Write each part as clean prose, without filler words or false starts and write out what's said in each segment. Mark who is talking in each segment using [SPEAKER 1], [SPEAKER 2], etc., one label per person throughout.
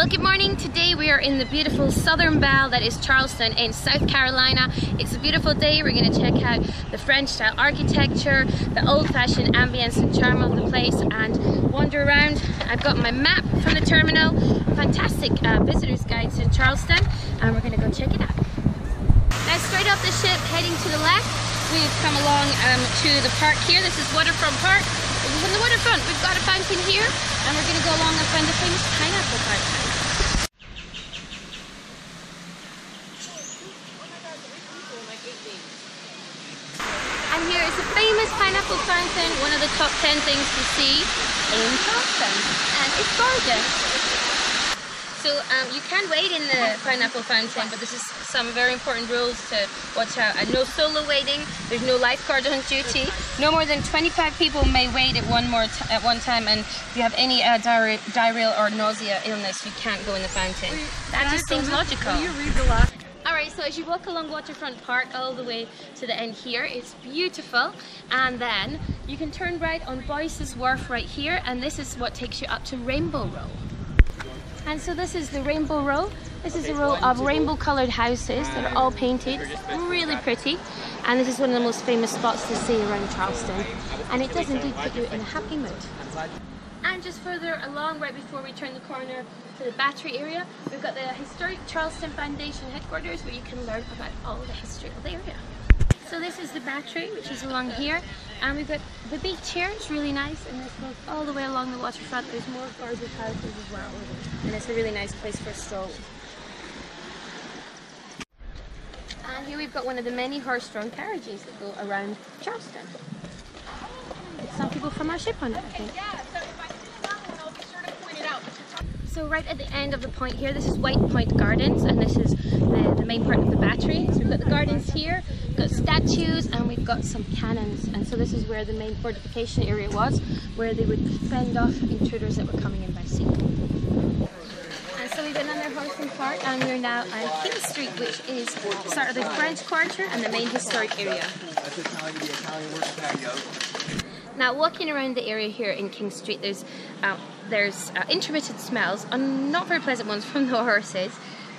[SPEAKER 1] Well, good morning. Today we are in the beautiful southern belle that is Charleston in South Carolina. It's a beautiful day. We're going to check out the French style architecture, the old-fashioned ambience and charm of the place, and wander around. I've got my map from the terminal, fantastic visitor's guide to Charleston, and we're going to go check it out. Now straight off the ship, heading to the left, we've come along to the park here. This is Waterfront Park. From the waterfront, we've got a fountain here, and we're going to go along and find the famous pineapple fountain. And here is the famous pineapple fountain, one of the top 10 things to see in Charleston, and it's gorgeous. So you can wade in the pineapple fountain, but this is some very important rules to watch out. And no solo wading, there's no lifeguard on duty. No more than 25 people may wade at one time, and if you have any diarrhea or nausea illness, you can't go in the fountain. That just seems logical.
[SPEAKER 2] Will you read the last?
[SPEAKER 1] Alright, so as you walk along Waterfront Park all the way to the end here, it's beautiful, and then you can turn right on Boyce's Wharf right here, and this is what takes you up to Rainbow Row. And so this is the Rainbow Row. This is a row of rainbow coloured houses that are all painted. It's really pretty, and this is one of the most famous spots to see around Charleston, and it does indeed put you in a happy mood. And just further along, right before we turn the corner to the Battery area, we've got the historic Charleston Foundation headquarters, where you can learn about all the history of the area. So this is the Battery, which is along here, and we've got the beach here. It's really nice, and this goes all the way along the waterfront. There's more gorgeous houses as well, and it's a really nice place for a stroll. And here we've got one of the many horse-drawn carriages that go around Charleston. Some people from our ship on it, I think. So right at the end of the point here, this is White Point Gardens, and this is the main part of the Battery. So we've got the gardens here, we've got statues, and we've got some cannons. And so this is where the main fortification area was, where they would fend off intruders that were coming in by sea. And so we've been on our Horseman Park, and we're now on King Street, which is sort of the French Quarter and the main historic area. Now, walking around the area here in King Street, there's intermittent smells, and not very pleasant ones, from the horses.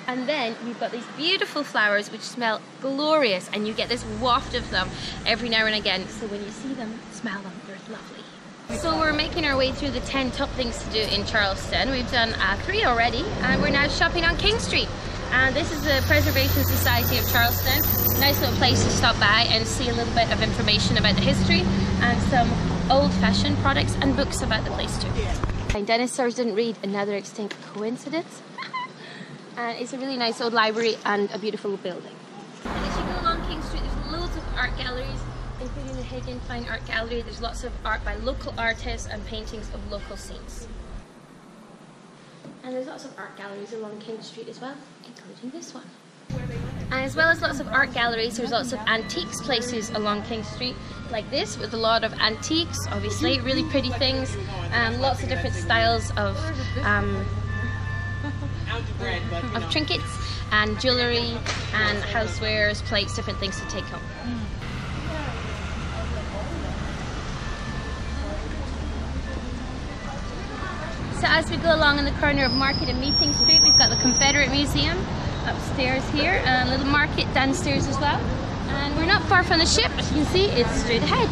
[SPEAKER 1] And then you've got these beautiful flowers which smell glorious, and you get this waft of them every now and again. So when you see them, smell them, they're lovely. So we're making our way through the 10 top things to do in Charleston. We've done 3 already, and we're now shopping on King Street. And this is the Preservation Society of Charleston. Nice little place to stop by and see a little bit of information about the history and some old-fashioned products and books about the place too. And dinosaurs didn't read Another Extinct Coincidence. And it's a really nice old library and a beautiful building. And as you go along King Street, there's loads of art galleries, including the Hidden Fine Art Gallery. There's lots of art by local artists and paintings of local scenes. And there's lots of art galleries along King Street as well, including this one. And as well as lots of art galleries, there's lots of antiques places along King Street, like this, with a lot of antiques, obviously, really pretty things, lots of different styles of trinkets and jewellery and housewares, plates, different things to take home. So as we go along in the corner of Market and Meeting Street, we've got the Confederate Museum upstairs here, and a little market downstairs as well. And we're not far from the ship, as you can see, it's straight ahead.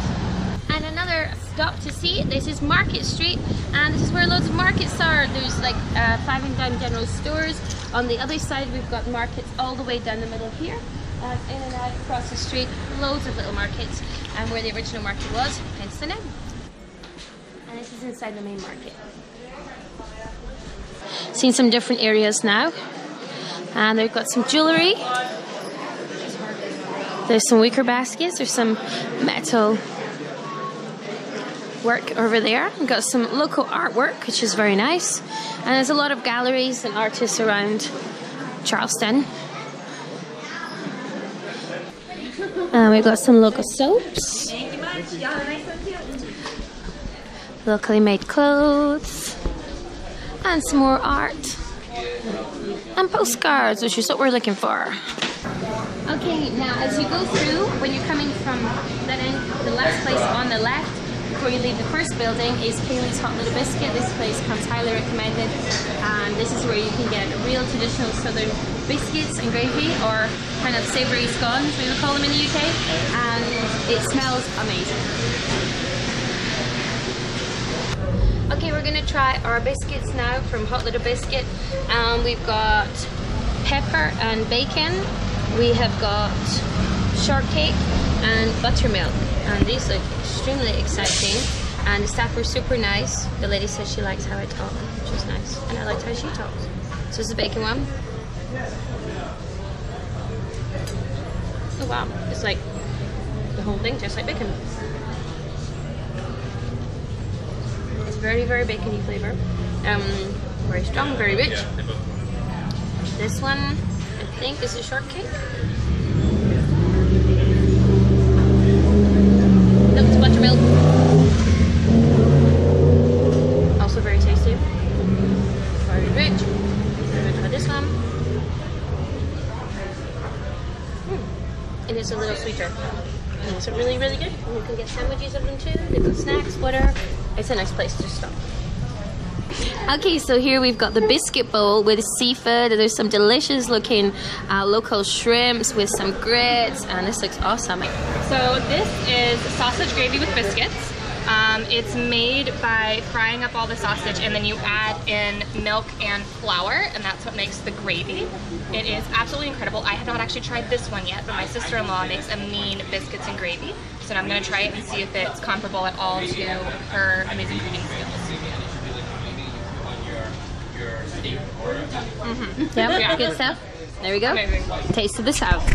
[SPEAKER 1] And another stop to see, this is Market Street, and this is where loads of markets are. There's like 5 and dime general stores. On the other side, we've got markets all the way down the middle here. In and out across the street, loads of little markets, and where the original market was, hence the name. And this is inside the main market. Seen some different areas now, and they've got some jewellery. There's some wicker baskets, there's some metal work over there. We've got some local artwork, which is very nice, and there's a lot of galleries and artists around Charleston. And we've got some local soaps, locally made clothes, and some more art and postcards, which is what we're looking for. Okay, now as you go through, when you're coming from that end, the last place on the left, before you leave the first building is Kaylee's Hot Little Biscuit. This place comes highly recommended, and this is where you can get real traditional southern biscuits and gravy, or kind of savoury scones we would call them in the UK, and it smells amazing. Okay, we're gonna try our biscuits now from Hot Little Biscuit. We've got pepper and bacon, we have got shortcake and buttermilk, and these look extremely exciting, and the staff were super nice. The lady says she likes how I talk, which was nice, and I liked how she talks. So this is the bacon one. Oh wow, it's like the whole thing tastes like bacon. It's very, very bacony flavour. Very strong, very rich. This one, I think this is shortcake. No, it's buttermilk. Also very tasty. Very rich. I'm gonna try this one. And it's a little sweeter. And it's really, really good. And you can get sandwiches of them too, different snacks, whatever. It's a nice place to stop. Okay, so here we've got the biscuit bowl with seafood. There's some delicious looking local shrimps with some grits, and this looks awesome.
[SPEAKER 2] So this is sausage gravy with biscuits. It's made by frying up all the sausage, and then you add in milk and flour, and that's what makes the gravy. It is absolutely incredible. I have not actually tried this one yet, but my sister-in-law makes amazing biscuits and gravy. So I'm going to try it and see if it's comparable at all to her amazing cooking skills.
[SPEAKER 1] Yeah, good stuff. There we go.
[SPEAKER 2] Amazing.
[SPEAKER 1] Taste of the South.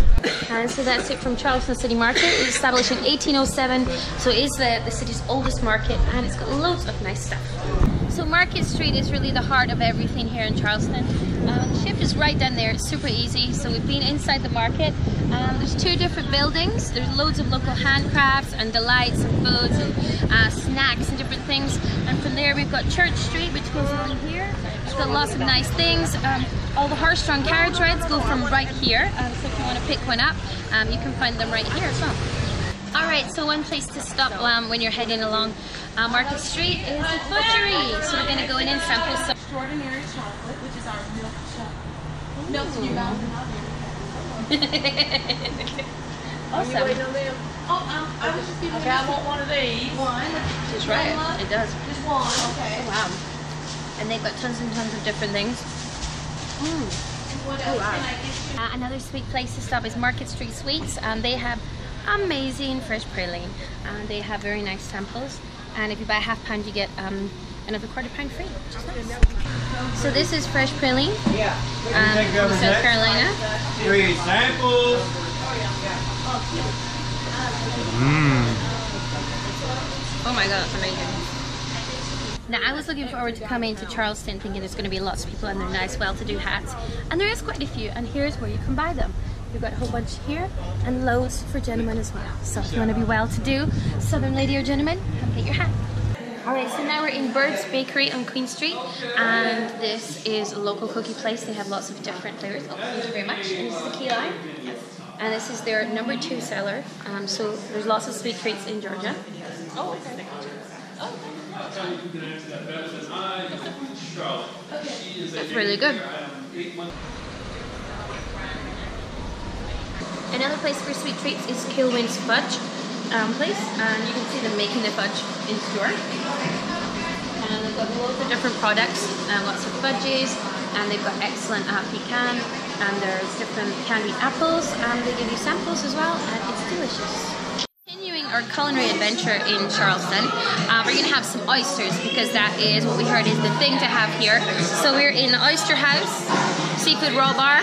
[SPEAKER 1] And so that's it from Charleston City Market. It was established in 1807, so it is the city's oldest market, and it's got loads of nice stuff. So Market Street is really the heart of everything here in Charleston. The shift is right down there. It's super easy. So we've been inside the market. There's two different buildings. There's loads of local handcrafts and delights and foods and snacks and different things. And from there we've got Church Street, which goes along here. It's got lots of nice things. All the horse-drawn carriage rides go from right here. So if you want to pick one up, you can find them right here as well. Alright, so one place to stop when you're heading along Market Street is the butchery. So we're going to go in and sample some
[SPEAKER 3] extraordinary chocolate, which is our milk chocolate. Melts in your mouth.
[SPEAKER 1] awesome.
[SPEAKER 3] I was just giving I want one of these. One.
[SPEAKER 1] She's right, it does.
[SPEAKER 3] Just one, okay.
[SPEAKER 1] Oh, wow. And they've got tons and tons of different things.
[SPEAKER 3] What else can I get you?
[SPEAKER 1] Another sweet place to stop is Market Street Sweets. They have amazing fresh praline, and they have very nice samples, and if you buy a half pound you get another quarter pound free, which is nice. So this is fresh praline from South Carolina.
[SPEAKER 4] 3 samples.
[SPEAKER 1] Oh my god, it's amazing. Now I was looking forward to coming to Charleston thinking there's going to be lots of people and they're nice well-to-do hats, and there is quite a few, and here's where you can buy them. We've got a whole bunch here, and loads for gentlemen as well. So if you want to be well-to-do, southern lady or gentleman, come get your hat. Alright, so now we're in Bird's Bakery on Queen Street, and this is a local cookie place. They have lots of different flavors. Oh, thank you very much. And this is the key lime. And this is their #2 seller. So there's lots of sweet treats in Georgia.
[SPEAKER 2] Oh, okay. Oh.
[SPEAKER 1] That's really good. Another place for sweet treats is Kilwin's Fudge place, and you can see them making the fudge in store. And they've got loads of different products, lots of fudges, and they've got excellent pecan, and there's different candied apples, and they give you samples as well, and it's delicious. Continuing our culinary adventure in Charleston, we're going to have some oysters, because that is what we heard is the thing to have here. So we're in Oyster House, Seafood Raw Bar.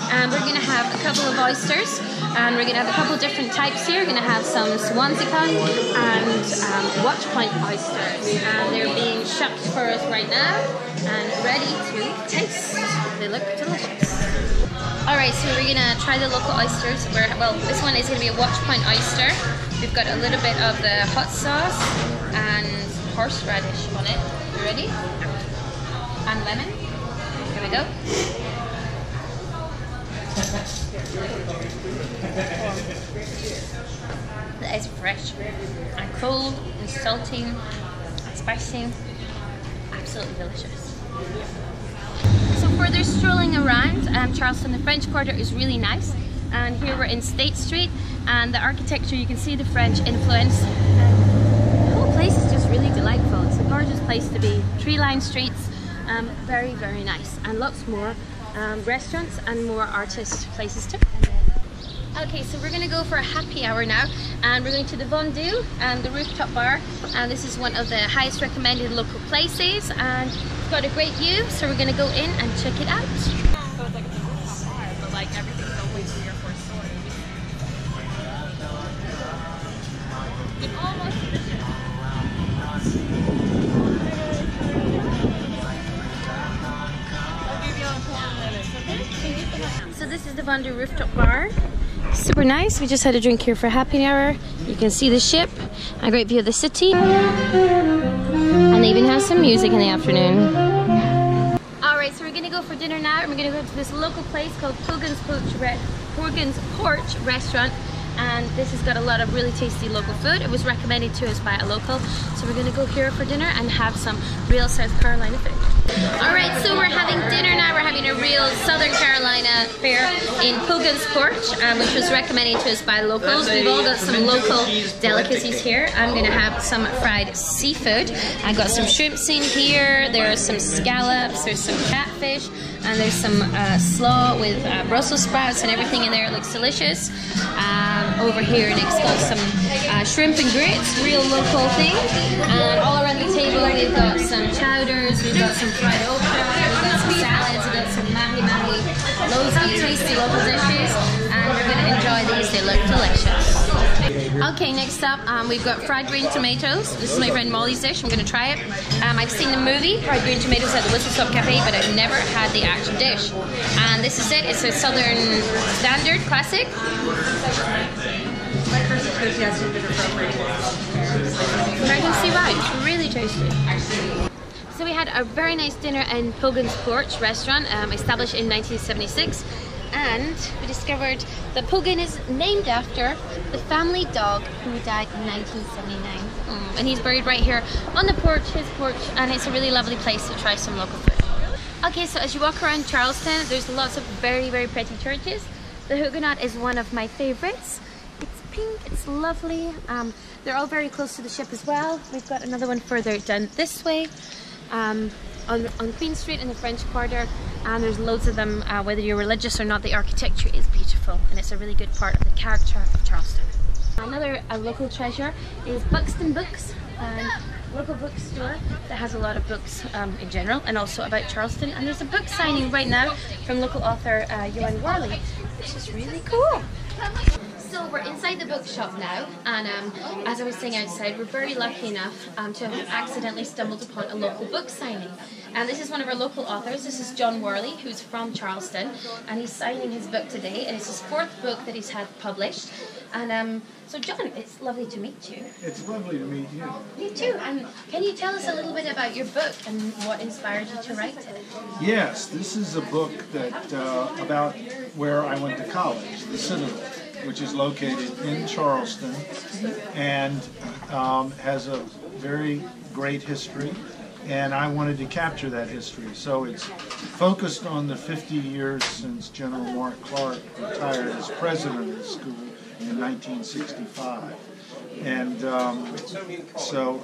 [SPEAKER 1] We're going to have a couple of oysters, and we're going to have a couple of different types here. We're going to have some Swansea and Watch Point oysters, and they're being shucked for us right now and ready to taste. They look delicious. Alright, so we're going to try the local oysters. Well, this one is going to be a Watch Point oyster. We've got a little bit of the hot sauce and horseradish on it. You ready? And lemon. Here we go. That is fresh and cold and salty and spicy. Absolutely delicious. So further strolling around Charleston, the French Quarter is really nice. And here we're in State Street, and the architecture, you can see the French influence. The whole place is just really delightful. It's a gorgeous place to be. Tree-lined streets, very, very nice. And lots more restaurants and more artist places too. Okay, so we're gonna go for a happy hour now, and we're going to the Vendu and the rooftop bar, and this is one of the highest recommended local places, and it's got a great view, so we're gonna go in and check it out.
[SPEAKER 2] So it's like a rooftop bar, but like everything's only 3 or 4 stories. It almost I'll give you a 10 minutes, okay?
[SPEAKER 1] So this is the Vendu rooftop bar. Super nice. We just had a drink here for happy hour. You can see the ship, a great view of the city, and they even have some music in the afternoon. Alright, so we're gonna go for dinner now, and we're gonna go to this local place called Puggin's Porch Restaurant, and this has got a lot of really tasty local food. It was recommended to us by a local, so we're gonna go here for dinner and have some real South Carolina food. Alright, so we're having dinner now. We're having a real Southern Carolina fare in Puggin's Porch, which was recommended to us by locals. We've all got some local delicacies here. I'm gonna have some fried seafood. I got some shrimps in here, there's some scallops, there's some catfish, and there's some slaw with Brussels sprouts and everything in there. It looks delicious. Over here next got some shrimp and grits, real local thing. And all around the table we've got some chowders, we've got some fried okra, we've got some salads, we've got some mahi-mahi, loads of tasty local dishes, and we're going to enjoy these. They look delicious. Okay, next up we've got fried green tomatoes. This is my friend Molly's dish. I'm going to try it. I've seen the movie Fried Green Tomatoes at the Whistle Stop Cafe, but I've never had the actual dish. And this is it. It's a Southern standard classic. I can see why. It's really tasty. So we had a very nice dinner in Puggin's Porch restaurant, established in 1976, and we discovered that Puggin is named after the family dog who died in 1979. And he's buried right here on the porch, his porch, and it's a really lovely place to try some local food. Okay, so as you walk around Charleston, there's lots of very, very pretty churches. The Huguenot is one of my favorites. It's pink, it's lovely. They're all very close to the ship as well. We've got another one further down this way. On Queen Street in the French Quarter, and there's loads of them. Whether you're religious or not, the architecture is beautiful, and it's a really good part of the character of Charleston. Another local treasure is Buxton Books, a local bookstore that has a lot of books in general, and also about Charleston. And there's a book signing right now from local author Joanne Worley, which is really cool. So we're inside the bookshop now, and as I was saying outside, we're very lucky enough to have accidentally stumbled upon a local book signing. And this is one of our local authors. This is John Worley, who's from Charleston, and he's signing his book today, and it's his 4th book that he's had published. And so John, it's lovely to meet you.
[SPEAKER 5] It's lovely to meet you.
[SPEAKER 1] You too. And can you tell us a little bit about your book and what inspired you to write it?
[SPEAKER 5] Yes, this is a book that about where I went to college, the Citadel, which is located in Charleston, and has a very great history, and I wanted to capture that history. So it's focused on the 50 years since General Mark Clark retired as president of the school in 1965. And so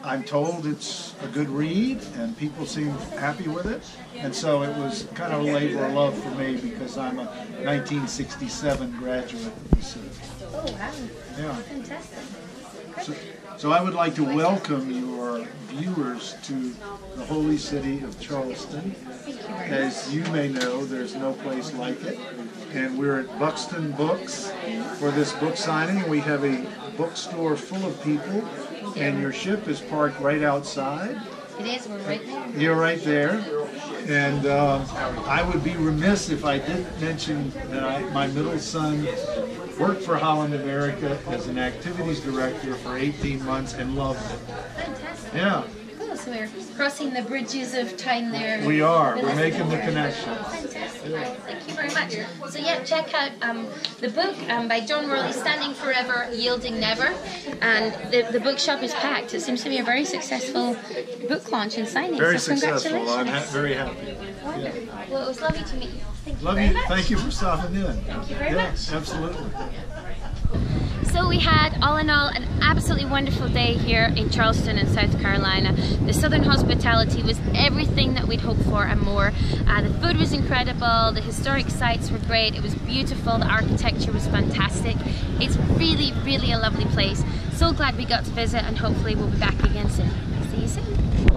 [SPEAKER 5] I'm told it's a good read, and people seem happy with it. And so it was kind of a labor of love for me, because I'm a 1967 graduate of the city.
[SPEAKER 1] Oh, wow.
[SPEAKER 5] Yeah.
[SPEAKER 1] Fantastic.
[SPEAKER 5] So I would like to welcome your viewers to the holy city of Charleston. As you may know, there's no place like it. And we're at Buxton Books for this book signing. We have a bookstore full of people, and your ship is parked right outside.
[SPEAKER 1] It is, we're right there.
[SPEAKER 5] You're right there. And I would be remiss if I didn't mention that my middle son worked for Holland America as an activities director for 18 months and loved it.
[SPEAKER 1] Fantastic.
[SPEAKER 5] Yeah.
[SPEAKER 1] Cool. so we're crossing the bridges of time there.
[SPEAKER 5] We are. We're making the connection.
[SPEAKER 1] Fantastic. Thank you very much. So yeah, check out the book by John Worley, Standing Forever, Yielding Never. And the bookshop is packed. It seems to be a very successful book launch and signing.
[SPEAKER 5] Very
[SPEAKER 1] so
[SPEAKER 5] successful.
[SPEAKER 1] congratulations.
[SPEAKER 5] I'm very happy.
[SPEAKER 1] Wonderful. Well, it was lovely to meet you. Thank you
[SPEAKER 5] Love
[SPEAKER 1] very
[SPEAKER 5] you.
[SPEAKER 1] much.
[SPEAKER 5] Thank you for stopping in.
[SPEAKER 1] Thank you very much.
[SPEAKER 5] Absolutely.
[SPEAKER 1] So we had, all in all, an absolutely wonderful day here in Charleston in South Carolina. The Southern hospitality was everything that we'd hoped for and more. The food was incredible, the historic sites were great, it was beautiful, the architecture was fantastic. It's really, really a lovely place. So glad we got to visit, and hopefully we'll be back again soon. See you soon.